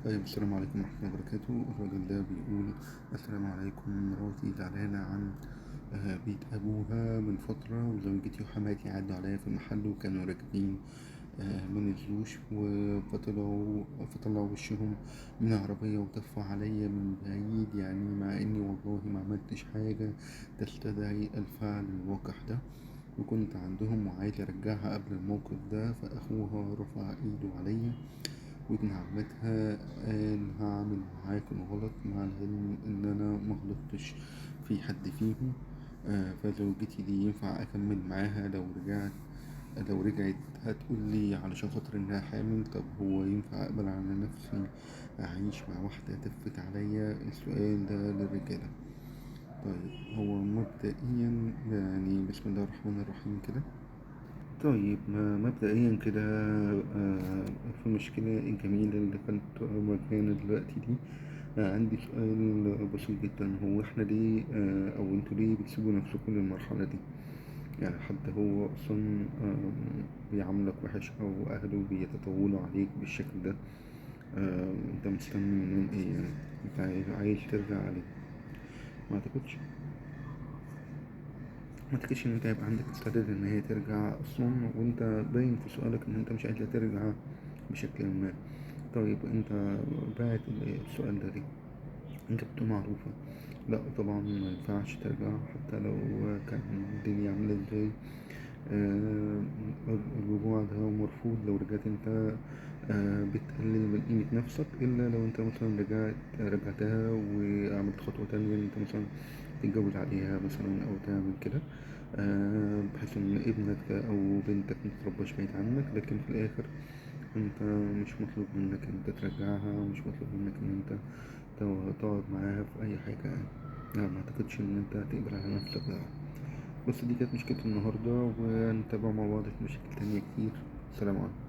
طيب، السلام عليكم ورحمة الله وبركاته. الراجل ده بيقول: السلام عليكم، مراتي زعلانة عن بيت أبوها من فترة، وزوجتي وحماتي عدوا عليا في المحل وكانوا راكبين ما نزلوش، فطلعوا وشهم من العربية وتفوا عليا من بعيد، يعني مع إني والله ما عملتش حاجة تستدعي الفعل الوقح ده، وكنت عندهم وعايز أرجعها قبل الموقف ده. فأخوها رفع إيده عليا، وابن عمتها قال: هعمل معاكم غلط، مع العلم إن أنا مغلطتش في حد فيهم. فزوجتي دي ينفع أكمل معاها؟ لو رجعت هتقولي علشان خاطر إنها حامل. طب هو ينفع أقبل على نفسي أعيش مع واحدة تفت عليا؟ السؤال ده للرجالة. طيب، هو مبدئيا يعني بسم الله الرحمن الرحيم كده. طيب، مبدئيا كده، في المشكلة الجميلة اللي كانت مواجهانا دلوقتي دي، عندي سؤال بسيط جدا: هو احنا ليه او انتوا ليه بتسيبوا نفسكم للمرحلة دي؟ يعني حد هو اصلا بيعاملك وحش او اهله بيتطاولوا عليك بالشكل ده، انت مستني منهم ايه؟ يعني انت عايز ترجع عليه؟ ما اعتقدش ما تكش ان انت هيبقى عندك استعداد ان هي ترجع اصلا، وانت باين في سؤالك ان انت مش عايز ترجع بشكل ما. طيب، انت بعت السؤال ده ليه؟ انت بتقول معروفة. لا طبعا، ما ينفعش ترجع حتى لو كان الدنيا عاملة ازاي. آه الرجوع ده مرفوض. لو رجعت انت بتقلل من قيمة نفسك، إلا لو انت مثلا رجعتها وعملت خطوة تانية ان انت مثلا تتجوز عليها مثلا أو تعمل كده، بحيث إن ابنك ده أو بنتك متترباش بعيد عنك. لكن في الآخر انت مش مطلوب منك ان انت ترجعها، ومش مطلوب منك ان انت تقعد معاها في أي حاجة يعني. لا، ما اعتقدش ان انت هتقبل على نفسك ده. بس دي كانت مشكلة النهاردة، ونتابع مع بعض في مشاكل تانية كتير. سلام عليكم.